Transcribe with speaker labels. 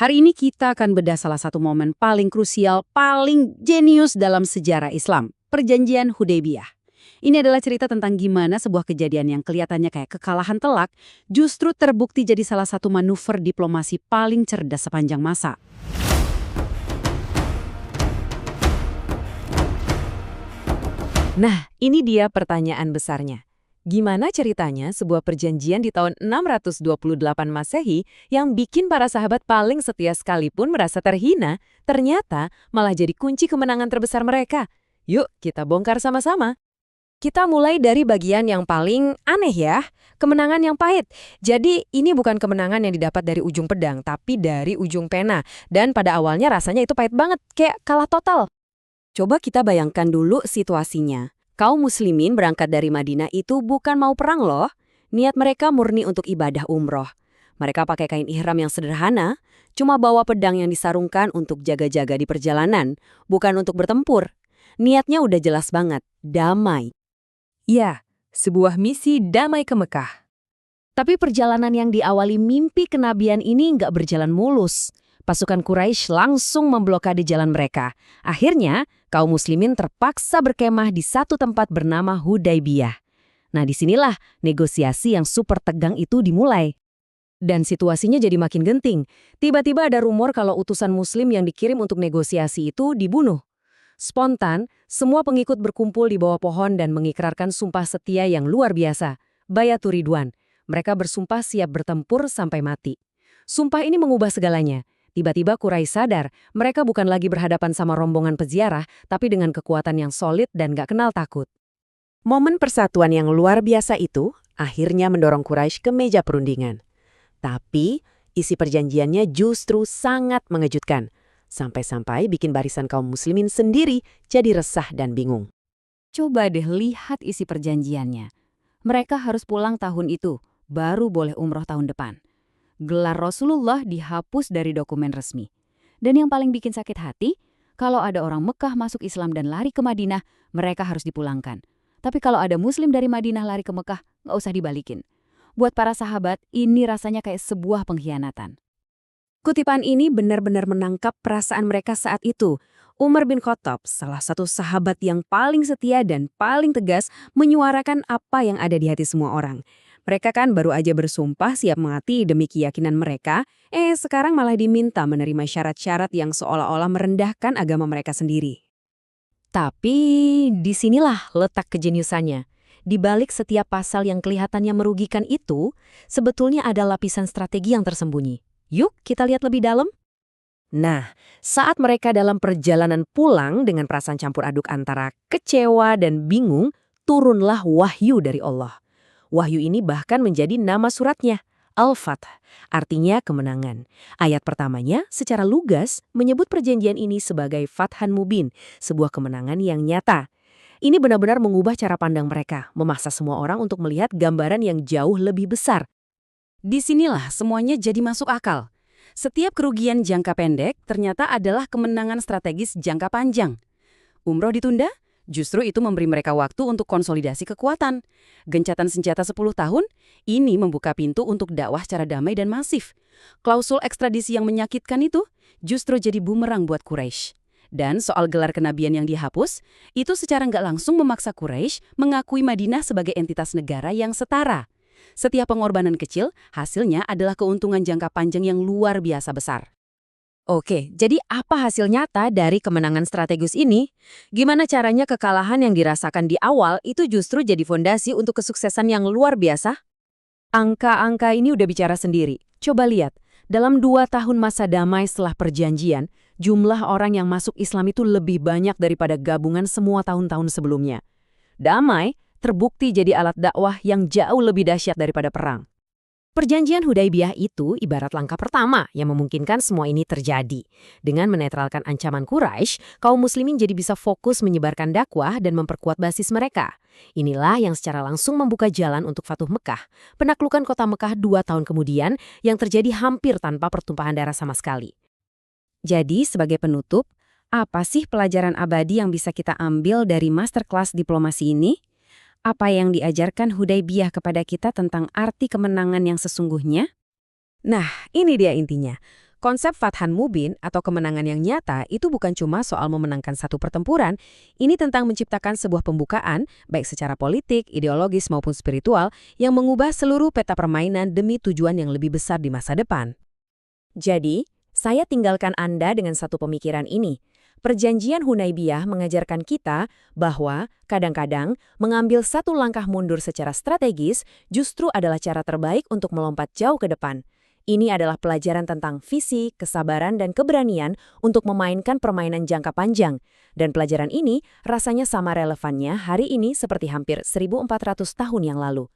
Speaker 1: Hari ini kita akan bedah salah satu momen paling krusial, paling jenius dalam sejarah Islam, Perjanjian Hudaybiyah. Ini adalah cerita tentang gimana sebuah kejadian yang kelihatannya kayak kekalahan telak, justru terbukti jadi salah satu manuver diplomasi paling cerdas sepanjang masa.
Speaker 2: Nah, ini dia pertanyaan besarnya. Gimana ceritanya sebuah perjanjian di tahun 628 Masehi yang bikin para sahabat paling setia sekalipun merasa terhina, ternyata malah jadi kunci kemenangan terbesar mereka? Yuk, kita bongkar sama-sama.
Speaker 3: Kita mulai dari bagian yang paling aneh ya, kemenangan yang pahit. Jadi ini bukan kemenangan yang didapat dari ujung pedang, tapi dari ujung pena. Dan pada awalnya rasanya itu pahit banget, kayak kalah total.
Speaker 1: Coba kita bayangkan dulu situasinya. Kaum muslimin berangkat dari Madinah itu bukan mau perang loh. Niat mereka murni untuk ibadah umroh. Mereka pakai kain ihram yang sederhana, cuma bawa pedang yang disarungkan untuk jaga-jaga di perjalanan, bukan untuk bertempur. Niatnya udah jelas banget, damai.
Speaker 2: Ya, sebuah misi damai ke Mekah.
Speaker 1: Tapi perjalanan yang diawali mimpi kenabian ini nggak berjalan mulus. Pasukan Quraisy langsung memblokade jalan mereka. Akhirnya, kaum muslimin terpaksa berkemah di satu tempat bernama Hudaybiyah. Nah, disinilah negosiasi yang super tegang itu dimulai. Dan situasinya jadi makin genting. Tiba-tiba ada rumor kalau utusan muslim yang dikirim untuk negosiasi itu dibunuh. Spontan, semua pengikut berkumpul di bawah pohon dan mengikrarkan sumpah setia yang luar biasa. Bayatul Ridwan. Mereka bersumpah siap bertempur sampai mati. Sumpah ini mengubah segalanya. Tiba-tiba Quraisy sadar, mereka bukan lagi berhadapan sama rombongan peziarah, tapi dengan kekuatan yang solid dan gak kenal takut. Momen persatuan yang luar biasa itu akhirnya mendorong Quraisy ke meja perundingan. Tapi, isi perjanjiannya justru sangat mengejutkan. Sampai-sampai bikin barisan kaum muslimin sendiri jadi resah dan bingung. Coba deh lihat isi perjanjiannya. Mereka harus pulang tahun itu, baru boleh umroh tahun depan. Gelar Rasulullah dihapus dari dokumen resmi. Dan yang paling bikin sakit hati, kalau ada orang Mekah masuk Islam dan lari ke Madinah, mereka harus dipulangkan. Tapi kalau ada Muslim dari Madinah lari ke Mekah, nggak usah dibalikin. Buat para sahabat, ini rasanya kayak sebuah pengkhianatan. Kutipan ini benar-benar menangkap perasaan mereka saat itu. Umar bin Khattab, salah satu sahabat yang paling setia dan paling tegas, menyuarakan apa yang ada di hati semua orang. Mereka kan baru aja bersumpah siap mati demi keyakinan mereka, sekarang malah diminta menerima syarat-syarat yang seolah-olah merendahkan agama mereka sendiri.
Speaker 2: Tapi disinilah letak kejeniusannya. Di balik setiap pasal yang kelihatannya merugikan itu, sebetulnya ada lapisan strategi yang tersembunyi. Yuk kita lihat lebih dalam. Nah, saat mereka dalam perjalanan pulang dengan perasaan campur aduk antara kecewa dan bingung, turunlah wahyu dari Allah. Wahyu ini bahkan menjadi nama suratnya, Al-Fath, artinya kemenangan. Ayat pertamanya secara lugas menyebut perjanjian ini sebagai Fathan Mubin, sebuah kemenangan yang nyata. Ini benar-benar mengubah cara pandang mereka, memaksa semua orang untuk melihat gambaran yang jauh lebih besar.
Speaker 1: Disinilah semuanya jadi masuk akal. Setiap kerugian jangka pendek ternyata adalah kemenangan strategis jangka panjang. Umroh ditunda? Justru itu memberi mereka waktu untuk konsolidasi kekuatan. Gencatan senjata 10 tahun, ini membuka pintu untuk dakwah secara damai dan masif. Klausul ekstradisi yang menyakitkan itu justru jadi bumerang buat Quraisy. Dan soal gelar kenabian yang dihapus, itu secara nggak langsung memaksa Quraisy mengakui Madinah sebagai entitas negara yang setara. Setiap pengorbanan kecil, hasilnya adalah keuntungan jangka panjang yang luar biasa besar.
Speaker 2: Oke, jadi apa hasil nyata dari kemenangan strategis ini? Gimana caranya kekalahan yang dirasakan di awal itu justru jadi fondasi untuk kesuksesan yang luar biasa? Angka-angka ini udah bicara sendiri. Coba lihat, dalam 2 tahun masa damai setelah perjanjian, jumlah orang yang masuk Islam itu lebih banyak daripada gabungan semua tahun-tahun sebelumnya. Damai terbukti jadi alat dakwah yang jauh lebih dahsyat daripada perang. Perjanjian Hudaybiyah itu ibarat langkah pertama yang memungkinkan semua ini terjadi. Dengan menetralkan ancaman Quraisy, kaum muslimin jadi bisa fokus menyebarkan dakwah dan memperkuat basis mereka. Inilah yang secara langsung membuka jalan untuk Fatuh Mekah, penaklukan kota Mekah 2 tahun kemudian yang terjadi hampir tanpa pertumpahan darah sama sekali. Jadi, sebagai penutup, apa sih pelajaran abadi yang bisa kita ambil dari masterclass diplomasi ini? Apa yang diajarkan Hudaybiyah kepada kita tentang arti kemenangan yang sesungguhnya? Nah, ini dia intinya. Konsep Fathan Mubin atau kemenangan yang nyata itu bukan cuma soal memenangkan satu pertempuran, ini tentang menciptakan sebuah pembukaan, baik secara politik, ideologis maupun spiritual, yang mengubah seluruh peta permainan demi tujuan yang lebih besar di masa depan.
Speaker 1: Jadi, saya tinggalkan Anda dengan satu pemikiran ini. Perjanjian Hunaybiyah mengajarkan kita bahwa kadang-kadang mengambil satu langkah mundur secara strategis justru adalah cara terbaik untuk melompat jauh ke depan. Ini adalah pelajaran tentang visi, kesabaran, dan keberanian untuk memainkan permainan jangka panjang. Dan pelajaran ini rasanya sama relevannya hari ini seperti hampir 1400 tahun yang lalu.